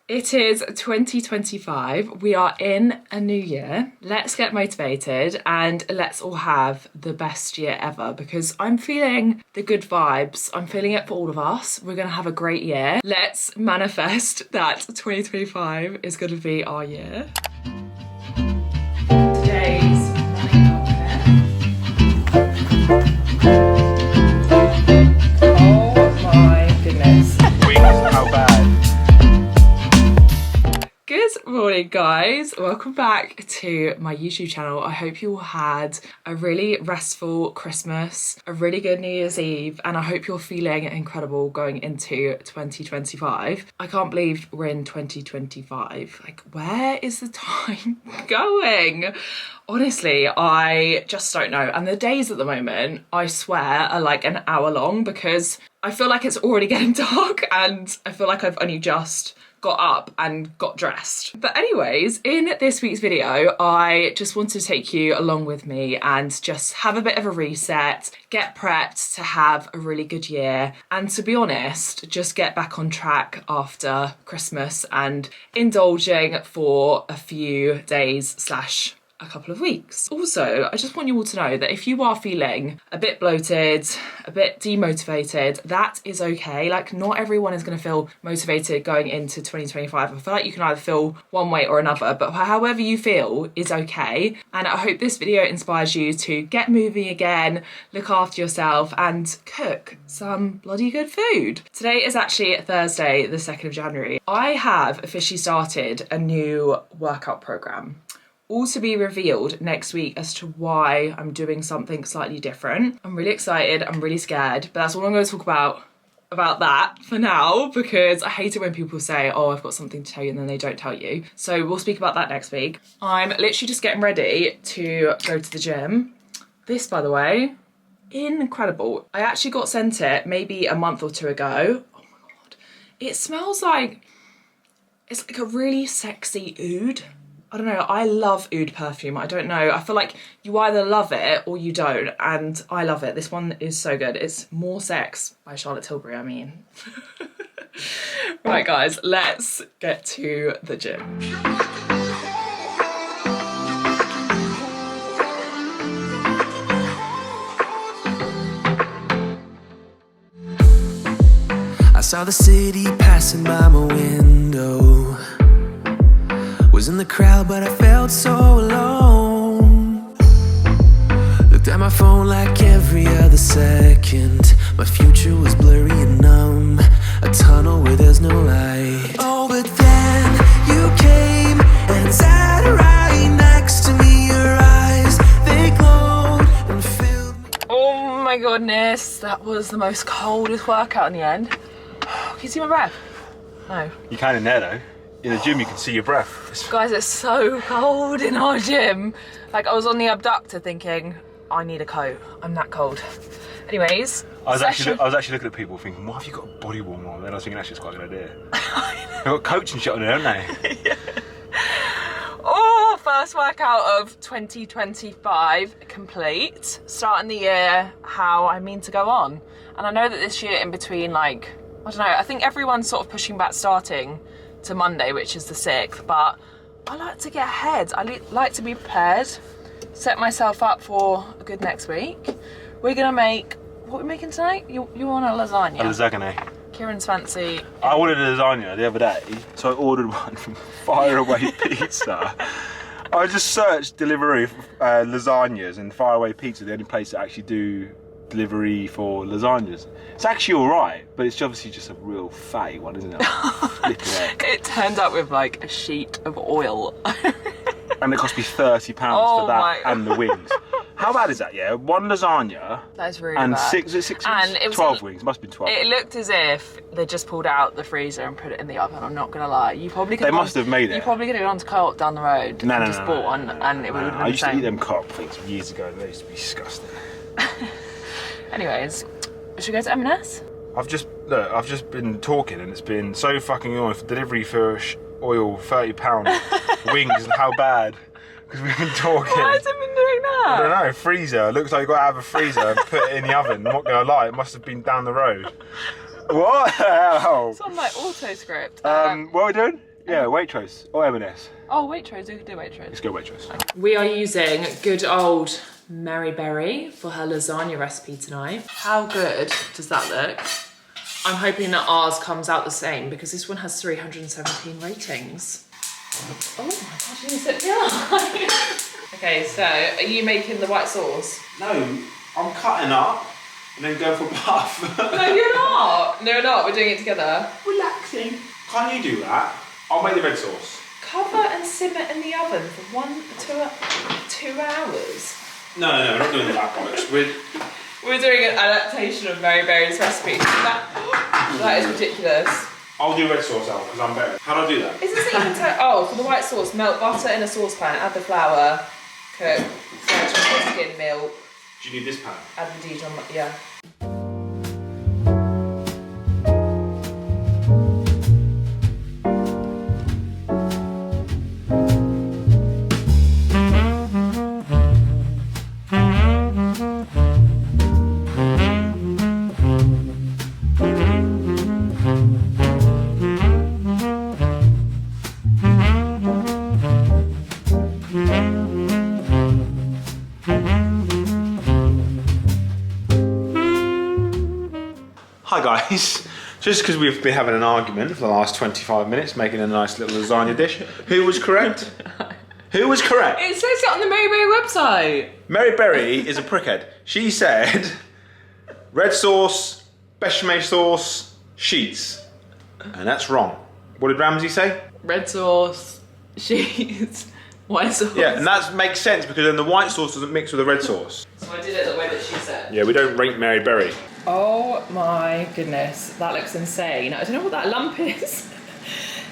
It is 2025. We are in a new year. Let's get motivated and let's all have the best year ever because I'm feeling the good vibes. I'm feeling it for all of us. We're going to have a great year. Let's manifest that 2025 is going to be our year. Today's morning outfit. Oh my goodness. How bad? Good morning, guys. Welcome back to my YouTube channel. I hope you all had a really restful Christmas, a really good New Year's Eve, and I hope you're feeling incredible going into 2025. I can't believe we're in 2025. Like, where is the time going? Honestly, I just don't know. And the days at the moment, I swear, are like an hour long because I feel like it's already getting dark and I feel like I've only just got up and got dressed. But anyways, in this week's video, I just wanted to take you along with me and just have a bit of a reset, get prepped to have a really good year, and to be honest, just get back on track after Christmas and indulging for a few days / a couple of weeks. Also, I just want you all to know that if you are feeling a bit bloated, a bit demotivated, that is okay. Like, not everyone is going to feel motivated going into 2025. I feel like you can either feel one way or another, but however you feel is okay. And I hope this video inspires you to get moving again, look after yourself, and cook some bloody good food. Today is actually Thursday, the 2nd of January. I have officially started a new workout program. All to be revealed next week as to why I'm doing something slightly different. I'm really excited, I'm really scared, but that's all I'm going to talk about that for now, because I hate it when people say, oh, I've got something to tell you, and then they don't tell you. So we'll speak about that next week. I'm literally just getting ready to go to the gym. This, by the way, incredible. I actually got sent it maybe a month or two ago. Oh my God. It smells like, it's like a really sexy oud. I don't know, I love oud perfume. I don't know, I feel like you either love it or you don't, and I love it. This one is so good. It's More Sex by Charlotte Tilbury, I mean. Right guys, let's get to the gym. I saw the city passing by my window. Was in the crowd, but I felt so alone. Looked at my phone like every other second. My future was blurry and numb, a tunnel where there's no light. Oh, but then you came and sat right next to me. Your eyes, they glowed and filled me. Oh my goodness, that was the most coldest workout in the end. Can you see my breath? No. You can in there though. In the gym you can see your breath. Guys, it's so cold in our gym. Like, I was on the abductor thinking, I need a coat. I'm that cold. Anyways, I was actually looking at people thinking, why have you got a body warmer on? Then I was thinking, actually, it's quite a good idea. They've got coats and shit on there, haven't they? Yeah. Oh, first workout of 2025 complete. Starting the year how I mean to go on. And I know that this year in between, like, I don't know, I think everyone's sort of pushing back starting to Monday, which is the 6th, but I like to get ahead. I like to be prepared, set myself up for a good next week. We're gonna make, what are we making tonight? You want a lasagna? A lasagna. Kieran's fancy. I ordered a lasagna the other day, so I ordered one from Faraway Pizza. I just searched delivery lasagnas, and Faraway Pizza are the only place that actually do delivery for lasagnas. It's actually alright, but it's obviously just a real fatty one, isn't it? It turned up with like a sheet of oil. And it cost me £30 for that and the wings. How bad is that, yeah? One lasagna That's really and bad. six and it was 12 wings, must have been 12. It looked as if they just pulled out the freezer and put it in the oven, I'm not gonna lie. You probably could They must have made it. You probably could have gone to Co-op down the road and just bought one and it would have been I used the to same. eat them Co-op things years ago, they used to be disgusting. Anyways, should we go to M&S? I've just been talking and it's been so fucking annoying for delivery for oil, £30 wings, and how bad. Because we've been talking. Why has it been doing that? I don't know, freezer. It looks like you've got to have a freezer and put it in the oven. I'm not going to lie, it must have been down the road. What the hell? It's on my auto script. What are we doing? Yeah, Waitrose or M&S. Oh, Waitrose, we could do Waitrose. Let's go Waitrose. We are using good old Mary Berry for her lasagna recipe tonight. How good does that look? I'm hoping that ours comes out the same because this one has 317 ratings. Oh my gosh, you sit behind. Okay, so are you making the white sauce? No, I'm cutting up and then going for puff. No, you're not. No, you're not. We're doing it together. Relaxing. Can't you do that? I'll make the red sauce. Cover and simmer in the oven for 1 to 2 hours. No, we're not doing the black box. We're doing an adaptation of Mary Berry's recipe. That is ridiculous. I'll do red sauce out because I'm better. How do I do that? Is this even oh, for the white sauce, melt butter in a saucepan, add the flour, cook, skin, milk. Do you need this pan? Add the Dijon, yeah. Hi guys, just because we've been having an argument for the last 25 minutes making a nice little lasagna dish, who was correct? Who was correct? It says it on the Mary Berry website. Mary Berry is a prickhead. She said red sauce, bechamel sauce, sheets. And that's wrong. What did Ramsey say? Red sauce, cheese, white sauce. Yeah, and that makes sense because then the white sauce doesn't mix with the red sauce. So I did it the way that she said. Yeah, we don't rate Mary Berry. Oh my goodness, that looks insane. I don't know what that lump is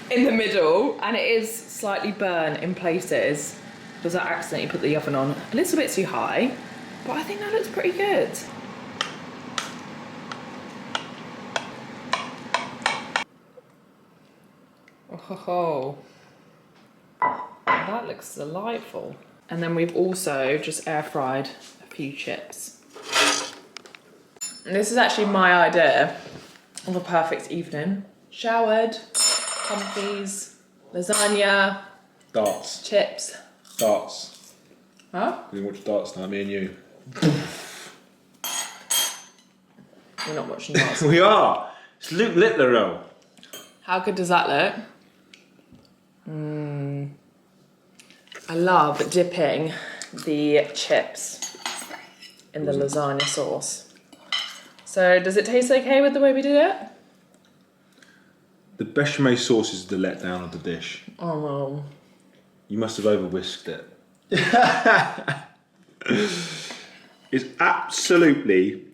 in the middle, and it is slightly burnt in places. Does I accidentally put the oven on a little bit too high, but I think that looks pretty good. Oh, that looks delightful. And then we've also just air fried a few chips. And this is actually my idea of a perfect evening. Showered, comfies, lasagna, Darts. chips. Darts. Huh? We can watch darts now, me and you. We're not watching that. We are. It's Luke Littler though. How good does that look? I love dipping the chips in the lasagna sauce. So does it taste okay with the way we did it? The bechamel sauce is the letdown of the dish. Oh well. You must have over whisked it. It's absolutely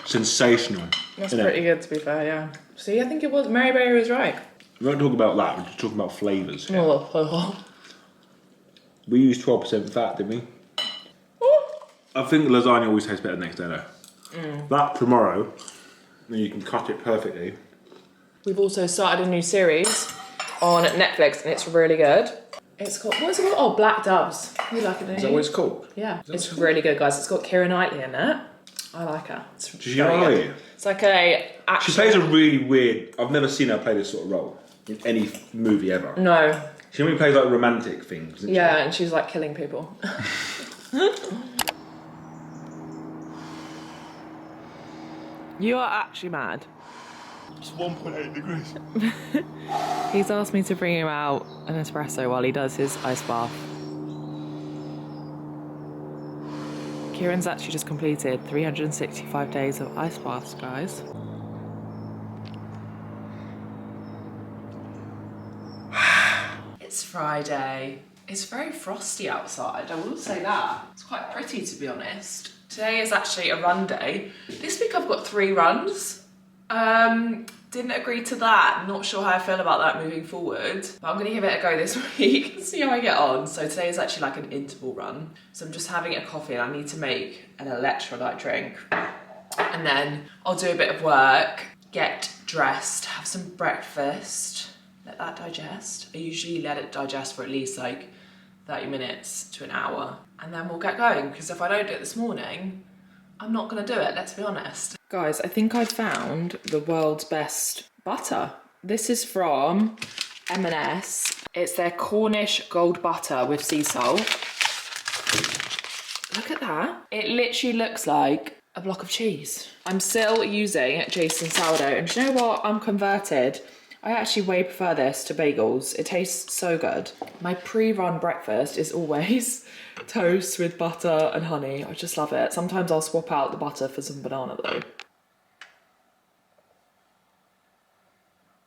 sensational. That's isn't pretty it? good to be fair, yeah. See, I think it was, Mary Berry was right. We won't talk about that, we're just talking about flavours. Yeah. Oh. We used 12% fat, didn't we? I think lasagna always tastes better next day though. That tomorrow, then you can cut it perfectly. We've also started a new series on Netflix and it's really good. It's called, what's it called? Oh, Black Doves. You like it, don't you? Is that what it's called? Yeah, it's really good, guys. It's got Keira Knightley in it. I like her. It's Does she very like good. it? It's like a action. She plays a really weird, I've never seen her play this sort of role in any movie ever. No. She only plays like romantic things, doesn't Yeah, and she's like killing people. You are actually mad. It's 1.8 degrees. He's asked me to bring him out an espresso while he does his ice bath. Kieran's actually just completed 365 days of ice baths, guys. It's Friday. It's very frosty outside, I will say that. It's quite pretty, to be honest. Today is actually a run day. This week I've got 3 runs. Didn't agree to that. Not sure how I feel about that moving forward. But I'm gonna give it a go this week and see how I get on. So today is actually like an interval run. So I'm just having a coffee and I need to make an electrolyte drink. And then I'll do a bit of work, get dressed, have some breakfast, let that digest. I usually let it digest for at least like 30 minutes to an hour. And then we'll get going, because if I don't do it this morning, I'm not gonna do it, let's be honest. Guys, I think I found the world's best butter. This is from M&S. It's their Cornish gold butter with sea salt. Look at that. It literally looks like a block of cheese. I'm still using Jason's sourdough, and do you know what? I'm converted. I actually way prefer this to bagels. It tastes so good. My pre-run breakfast is always toast with butter and honey. I just love it. Sometimes I'll swap out the butter for some banana though.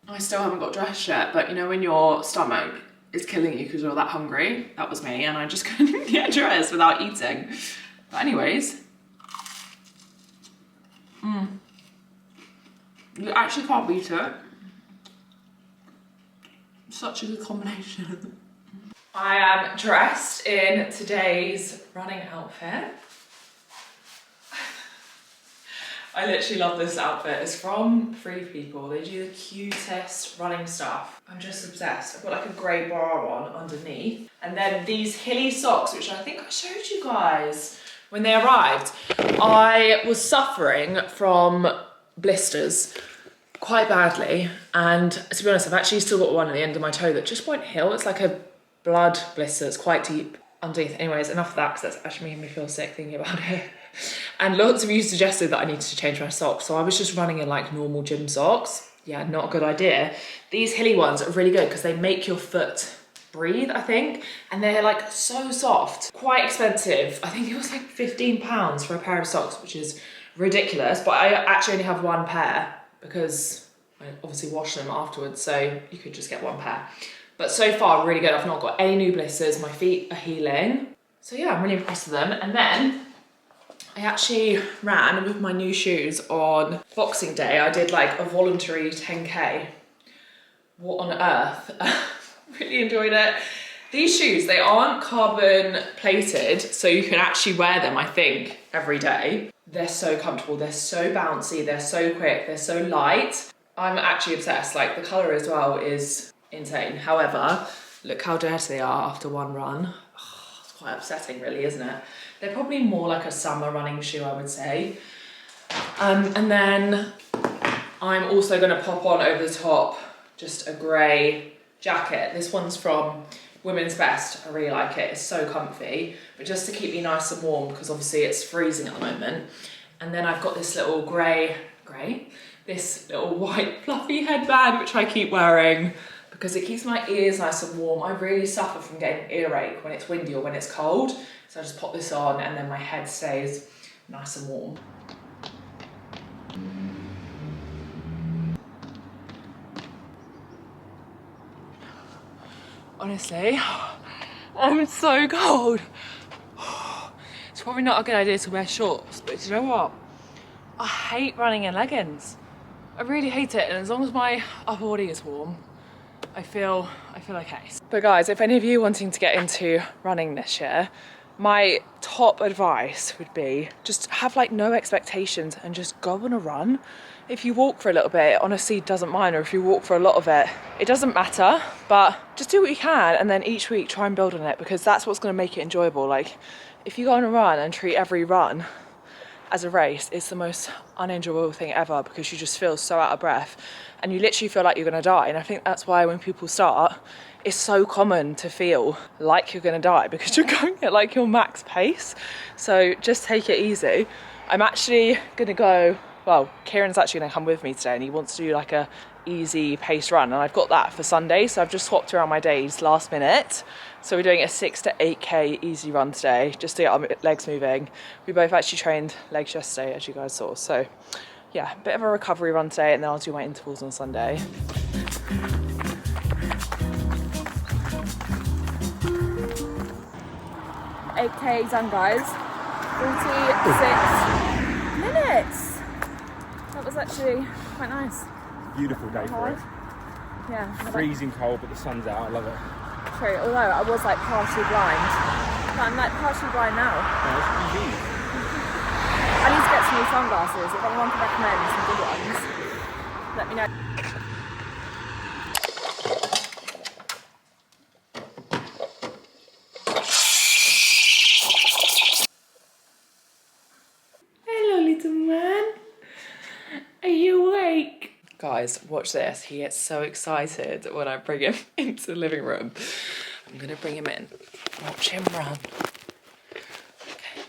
I still haven't got dressed yet, but you know when your stomach is killing you because you're that hungry? That was me, and I just couldn't get dressed without eating. But anyways, you actually can't beat it. Such a good combination. I am dressed in today's running outfit. I literally love this outfit. It's from Free People. They do the cutest running stuff. I'm just obsessed. I've got like a grey bra on underneath. And then these hilly socks, which I think I showed you guys when they arrived. I was suffering from blisters quite badly. And to be honest, I've actually still got one at the end of my toe that just won't heal. It's like a blood blister. It's quite deep underneath. Anyways, enough of that because that's actually making me feel sick thinking about it. And lots of you suggested that I needed to change my socks, so I was just running in like normal gym socks. Yeah, not a good idea. These hilly ones are really good because they make your foot breathe, I think, and they're like so soft. Quite expensive. I think it was like £15 for a pair of socks, which is ridiculous, but I actually only have one pair because I obviously wash them afterwards, so you could just get one pair. But so far, really good. I've not got any new blisters. My feet are healing. So yeah, I'm really impressed with them. And then I actually ran with my new shoes on Boxing Day. I did like a voluntary 10K. What on earth? Really enjoyed it. These shoes, they aren't carbon plated, so you can actually wear them, I think, every day. They're so comfortable, they're so bouncy, they're so quick, they're so light. I'm actually obsessed. Like the color as well is insane. However, look how dirty they are after one run. Oh, it's quite upsetting really, isn't it? They're probably more like a summer running shoe, I would say. And then I'm also gonna pop on over the top just a grey jacket. This one's from Women's Best. I really like it. It's so comfy, but just to keep me nice and warm because obviously it's freezing at the moment. And then I've got this little this little white fluffy headband, which I keep wearing because it keeps my ears nice and warm. I really suffer from getting earache when it's windy or when it's cold. So I just pop this on and then my head stays nice and warm. Honestly, I'm so cold. It's probably not a good idea to wear shorts, but do you know what? I hate running in leggings. I really hate it, and as long as my upper body is warm, I feel okay. But guys, if any of you wanting to get into running this year, my top advice would be just have like no expectations and just go on a run. If you walk for a little bit, it honestly doesn't mind, or if you walk for a lot of it, it doesn't matter, but just do what you can and then each week try and build on it because that's what's gonna make it enjoyable. Like if you go on a run and treat every run as a race, it's the most unenjoyable thing ever because you just feel so out of breath and you literally feel like you're gonna die. And I think that's why when people start, it's so common to feel like you're gonna die because you're going at like your max pace. So just take it easy. I'm actually gonna go, well, Kieran's actually gonna come with me today and he wants to do like a easy pace run and I've got that for Sunday, so I've just swapped around my days last minute. So we're doing a 6 to 8K easy run today just to get our legs moving. We both actually trained legs yesterday, as you guys saw. So yeah, a bit of a recovery run today and then I'll do my intervals on Sunday. $8K done, guys. 46 minutes. That was actually quite nice. Beautiful day for it. Yeah. Freezing cold, but the sun's out. I love it. True, although I was like partially blind. But I'm like partially blind now. I need to get some new sunglasses. If anyone can recommend some good ones, let me know. Hello, little man. Are you awake? Guys, guys, watch this. He gets so excited when I bring him into the living room. I'm gonna bring him in. Watch him run. Okay.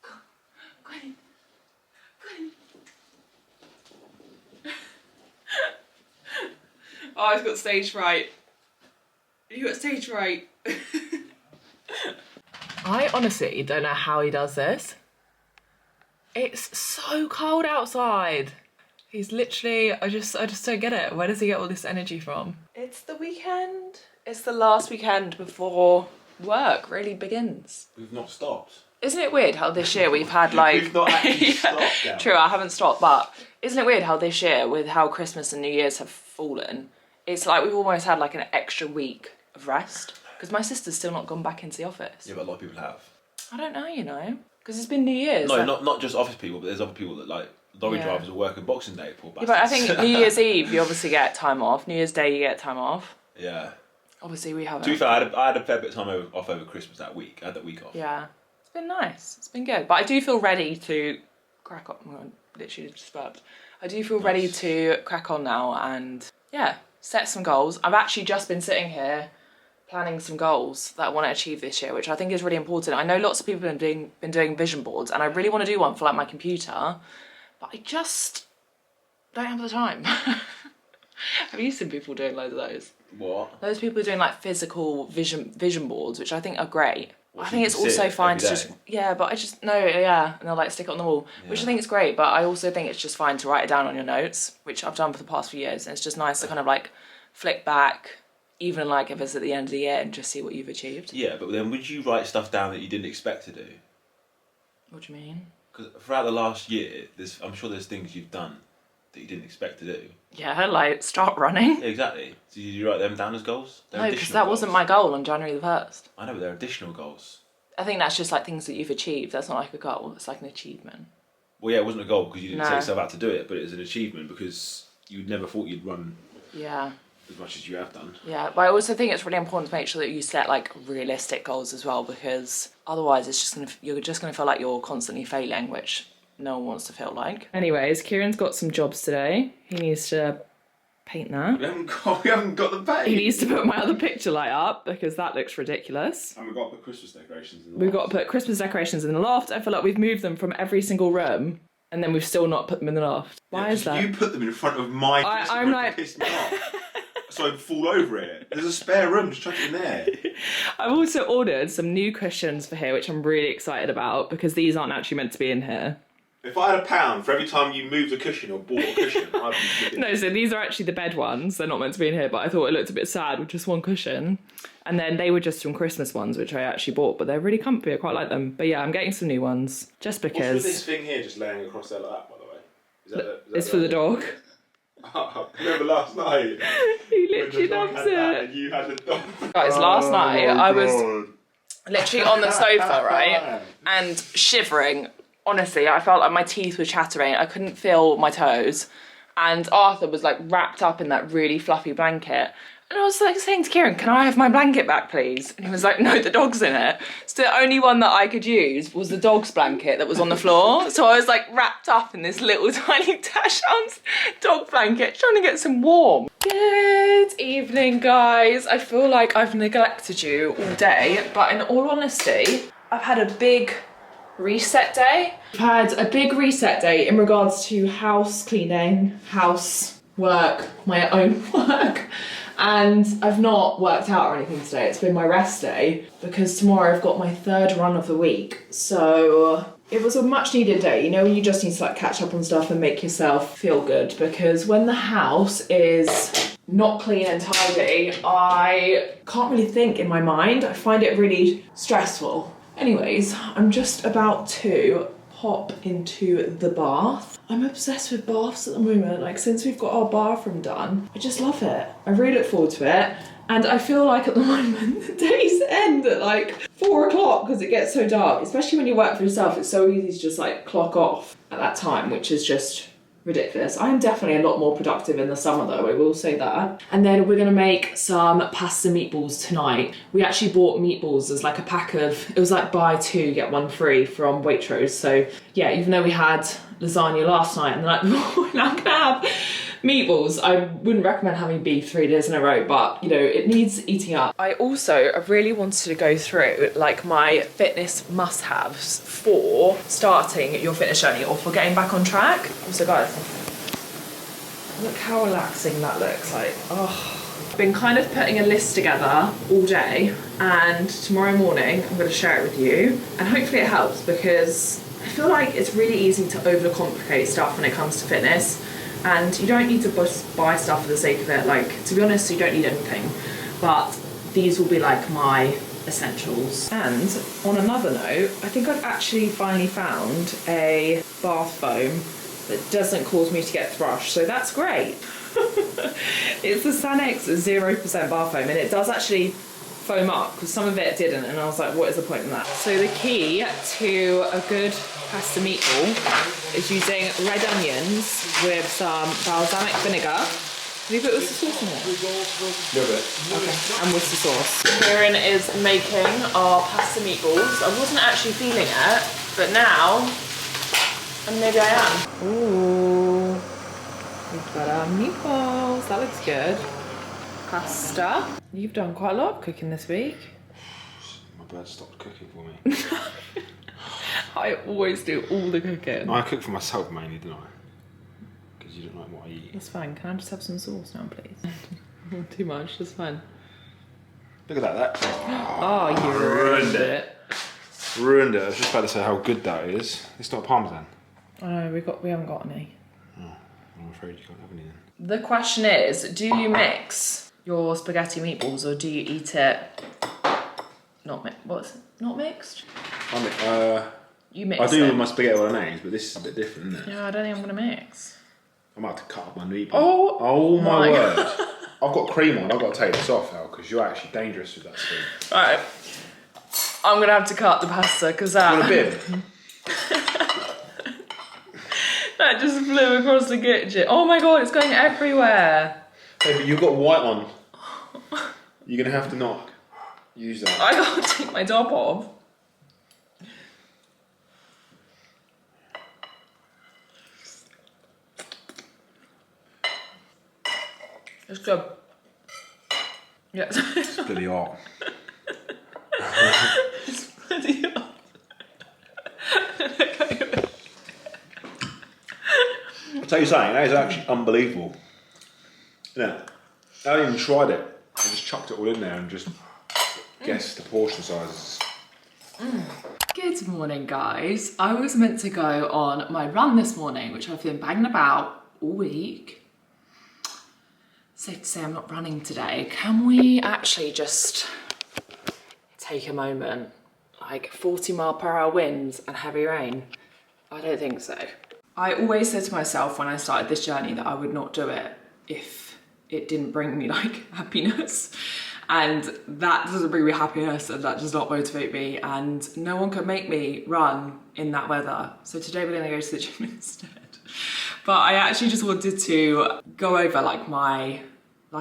Go in. Oh, he's got stage fright. You got stage fright. I honestly don't know how he does this. It's so cold outside. He's literally, I just don't get it. Where does he get all this energy from? It's the weekend. It's the last weekend before work really begins. We've not stopped. Isn't it weird how this year we've had like... We've not actually stopped yet. True, I haven't stopped, but isn't it weird how this year, with how Christmas and New Year's have fallen, it's like we've almost had like an extra week of rest? Because my sister's still not gone back into the office. Yeah, but a lot of people have. I don't know, you know. Because it's been New Year's. No, like... not just office people, but there's other people that like lorry drivers are working Boxing Day. Poor bastards. Yeah, but I think New Year's Eve you obviously get time off. New Year's Day you get time off. Yeah. Obviously we haven't. To be fair, I had a fair bit of time off over Christmas that week. I had that week off. Yeah. It's been nice. It's been good. But I do feel ready to crack on. Well, I literally just burped. I do feel ready to crack on now and, yeah, set some goals. I've actually just been sitting here planning some goals that I want to achieve this year, which I think is really important. I know lots of people have been doing vision boards, and I really want to do one for like my computer, but I just don't have the time. Have you seen people doing loads of those? What? Those people are doing like physical vision boards, which I think are great. What, I think it's also fine to just, yeah, but I just, no, yeah, and they'll like stick it on the wall, which I think is great, but I also think it's just fine to write it down on your notes, which I've done for the past few years, and it's just nice to kind of like flick back, even like if it's at the end of the year, and just see what you've achieved. Yeah, but then would you write stuff down that you didn't expect to do? What do you mean? Because throughout the last year, I'm sure there's things you've done that you didn't expect to do. Yeah, like start running. Yeah, exactly. So did you write them down as goals? No, because that wasn't my goal on January the 1st. I know, but they're additional goals. I think that's just like things that you've achieved. That's not like a goal, it's like an achievement. Well, yeah, it wasn't a goal because you didn't set yourself out to do it, but it was an achievement because you never thought you'd run as much as you have done. Yeah, but I also think it's really important to make sure that you set like realistic goals as well, because otherwise you're just gonna feel like you're constantly failing, which no one wants to feel like. Anyways, Kieran's got some jobs today. He needs to paint that. We haven't got the paint. He needs to put my other picture light up because that looks ridiculous. And we've got to put Christmas decorations in the loft. We've got to put Christmas decorations in the loft. I feel like we've moved them from every single room and then we've still not put them in the loft. Why is that? You put them in front of my Christmas I'm like... pissed me off. So I'd fall over it. There's a spare room, just chuck it in there. I've also ordered some new cushions for here, which I'm really excited about because these aren't actually meant to be in here. If I had £1 for every time you moved a cushion or bought a cushion, I'd be flipping. No, so these are actually the bed ones. They're not meant to be in here, but I thought it looked a bit sad with just one cushion. And then they were just some Christmas ones, which I actually bought, but they're really comfy. I quite like them. But yeah, I'm getting some new ones just because. What's with this thing here just laying across there like that, by the way? It's for the dog. Oh, remember last night? He literally loves it. And you had the dog. Guys, last night I was literally on the sofa, right? And shivering. Honestly, I felt like my teeth were chattering. I couldn't feel my toes. And Arthur was like wrapped up in that really fluffy blanket. And I was like saying to Kieran, can I have my blanket back, please? And he was like, no, the dog's in it. So the only one that I could use was the dog's blanket that was on the floor. So I was like wrapped up in this little tiny Tashan's dog blanket, trying to get some warmth. Good evening, guys. I feel like I've neglected you all day, but in all honesty, I've had a big reset day. I've had a big reset day in regards to house cleaning, house work, my own work. And I've not worked out or anything today. It's been my rest day because tomorrow I've got my 3rd run of the week. So it was a much needed day. You know, when you just need to like catch up on stuff and make yourself feel good, because when the house is not clean and tidy, I can't really think in my mind. I find it really stressful. Anyways, I'm just about to pop into the bath. I'm obsessed with baths at the moment. Like, since we've got our bathroom done, I just love it. I really look forward to it. And I feel like at the moment the days end at like 4 o'clock because it gets so dark. Especially when you work for yourself, it's so easy to just like clock off at that time, which is just ridiculous. I am definitely a lot more productive in the summer though, I will say that. And then we're gonna make some pasta meatballs tonight. We actually bought meatballs as like a pack of, it was like buy two, get one free from Waitrose. So yeah, even though we had lasagna last night and the night before, we're now gonna have meatballs. I wouldn't recommend having beef 3 days in a row, but you know, it needs eating up. I really wanted to go through like my fitness must-haves for starting your fitness journey or for getting back on track. Also guys, look how relaxing that looks like. Oh, I've been kind of putting a list together all day, and tomorrow morning I'm going to share it with you, and hopefully it helps, because I feel like it's really easy to overcomplicate stuff when it comes to fitness. And you don't need to buy stuff for the sake of it. Like, to be honest, you don't need anything. But these will be like my essentials. And on another note, I think I've actually finally found a bath foam that doesn't cause me to get thrush. So that's great. It's the Sanex 0% bath foam, and it does actually foam up, because some of it didn't, and I was like, what is the point in that? So the key to a good pasta meatball is using red onions with some balsamic vinegar. Have you put Worcester sauce in it? A little bit. Okay, and Worcester sauce. Kieran is making our pasta meatballs. I wasn't actually feeling it, but now, and maybe I am. Ooh, we've got our meatballs. That looks good. Pasta. You've done quite a lot of cooking this week. My bird stopped cooking for me. I always do all the cooking. I cook for myself mainly, don't I? Because you don't like what I eat. That's fine. Can I just have some sauce now, please? Not too much. That's fine. Look at that. Oh, you ruined it. Ruined it. I was just about to say how good that is. It's not Parmesan. I know, we haven't got any. Oh, I'm afraid you can't have any then. The question is, do you mix your spaghetti meatballs, or do you eat it not mixed? You mix I do it. with my spaghetti bolognese, but this is a bit different, isn't it? Yeah, I don't think I'm gonna mix. I'm about to cut up my meatball. Oh my word. I've got cream on. I've got to take this off, Al, because you're actually dangerous with that stuff. Right. I'm gonna have to cut the pasta, because that... You want a bib? That just flew across the kitchen. Oh my god, it's going everywhere. Hey, but you've got white on. You're going to have to not use that. I can't take my top off. It's good. Yes. It's bloody hot. It's bloody hot. I'll tell you something, that is actually unbelievable. Yeah. I haven't even tried it. I just chucked it all in there and just guessed the portion sizes. Good morning, guys. I was meant to go on my run this morning, which I've been banging about all week. Safe to say I'm not running today. Can we actually just take a moment? Like 40-mile-per-hour winds and heavy rain? I don't think so. I always said to myself when I started this journey that I would not do it if it didn't bring me like happiness. And that doesn't bring me happiness, and that does not motivate me, and no one can make me run in that weather. So today we're gonna go to the gym instead. But I actually just wanted to go over like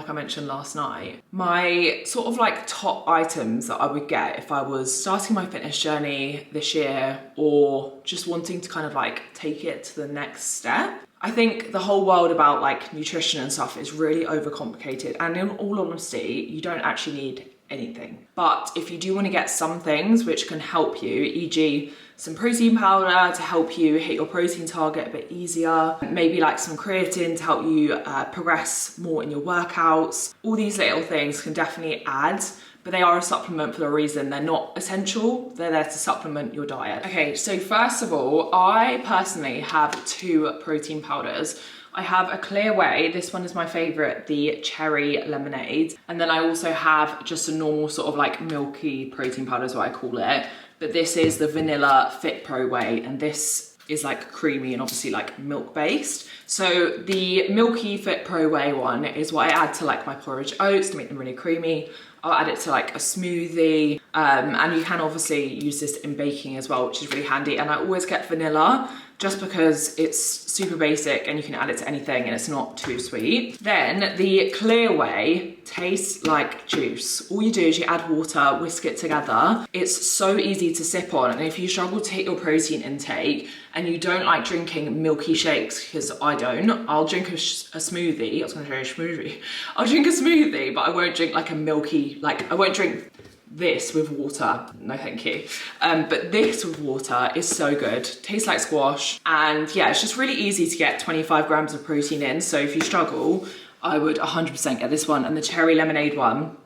I mentioned last night, my sort of like top items that I would get if I was starting my fitness journey this year, or just wanting to kind of like take it to the next step. I think the whole world about like nutrition and stuff is really overcomplicated, and in all honesty, you don't actually need anything. But if you do want to get some things which can help you, e.g. some protein powder to help you hit your protein target a bit easier, maybe like some creatine to help you progress more in your workouts, all these little things can definitely add, but they are a supplement for a reason. They're not essential, they're there to supplement your diet. Okay, so first of all, I personally have 2 protein powders. I have a Clear Whey, this one is my favorite, the cherry lemonade. And then I also have just a normal sort of like milky protein powder is what I call it. But this is the Vanilla Fit Pro Whey, and this is like creamy and obviously like milk based. So the Milky Fit Pro Whey one is what I add to like my porridge oats to make them really creamy. I'll add it to like a smoothie, and you can obviously use this in baking as well, which is really handy. And I always get vanilla just because it's super basic and you can add it to anything and it's not too sweet. Then the Clear Whey tastes like juice. All you do is you add water, whisk it together. It's so easy to sip on, and if you struggle to hit your protein intake and you don't like drinking milky shakes, because I don't, I'll drink a smoothie. I was gonna say a smoothie. I'll drink a smoothie, but I won't drink like a milky, like I won't drink this with water, no thank you. But this with water is so good. Tastes like squash, and yeah, it's just really easy to get 25 grams of protein in. So if you struggle, I would 100% get this one, and the cherry lemonade one,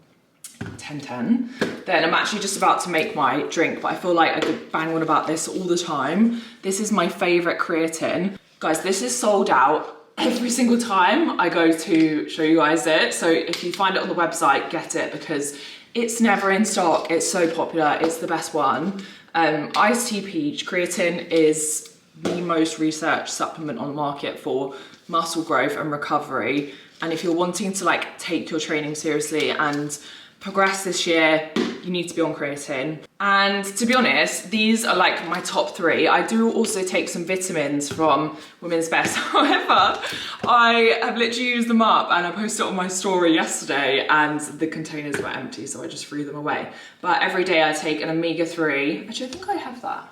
10/10. Then I'm actually just about to make my drink, but I feel like I could bang on about this all the time. This is my favorite creatine. Guys, this is sold out every single time I go to show you guys it. So if you find it on the website, get it, because it's never in stock. It's so popular. It's the best one. Iced tea peach creatine is the most researched supplement on the market for muscle growth and recovery. And if you're wanting to like take your training seriously and progress this year, you need to be on creatine. And to be honest, these are like my top 3. I do also take some vitamins from Women's Best. However, I have literally used them up, and I posted it on my story yesterday and the containers were empty, so I just threw them away. But every day I take an omega-3. Actually, I think I have that.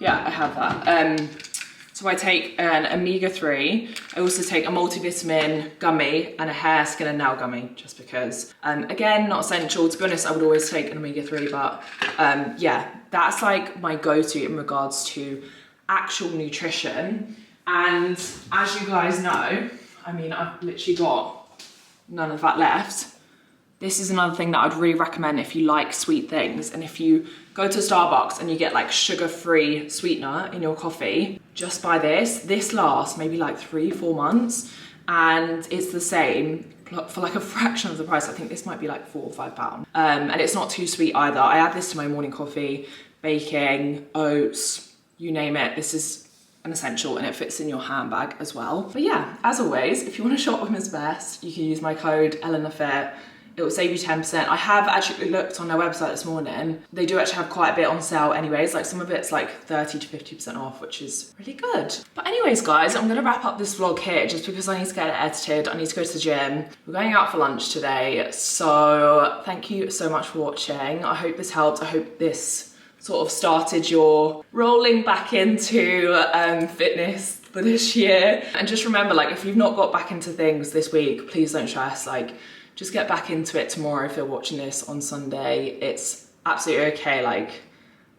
Yeah, I have that. So I take an omega-3. I also take a multivitamin gummy and a hair, skin and nail gummy, just because, again, not essential. To be honest, I would always take an omega-3, but yeah, that's like my go-to in regards to actual nutrition. And as you guys know, I mean, I've literally got none of that left. This is another thing that I'd really recommend if you like sweet things, and if you go to Starbucks and you get like sugar-free sweetener in your coffee, just buy this. This lasts maybe like 3-4 months, and it's the same for like a fraction of the price. I think this might be like £4 or £5. And it's not too sweet either. I add this to my morning coffee, baking, oats, you name it. This is an essential, and it fits in your handbag as well. But yeah, as always, if you want to shop Women's Best, you can use my code ELEANORFIT. It will save you 10%. I have actually looked on their website this morning. They do actually have quite a bit on sale anyways. Like some of it's like 30 to 50% off, which is really good. But anyways, guys, I'm gonna wrap up this vlog here just because I need to get it edited. I need to go to the gym. We're going out for lunch today. So thank you so much for watching. I hope this helped. I hope this sort of started your rolling back into fitness for this year. And just remember, like, if you've not got back into things this week, please don't stress. Like, just get back into it tomorrow if you're watching this on Sunday. It's absolutely okay. Like,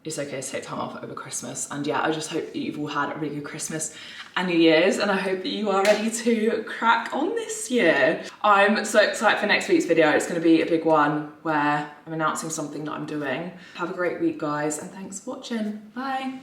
it's okay to take time off over Christmas. And yeah, I just hope that you've all had a really good Christmas and New Year's, and I hope that you are ready to crack on this year. I'm so excited for next week's video. It's gonna be a big one where I'm announcing something that I'm doing. Have a great week, guys, and thanks for watching. Bye.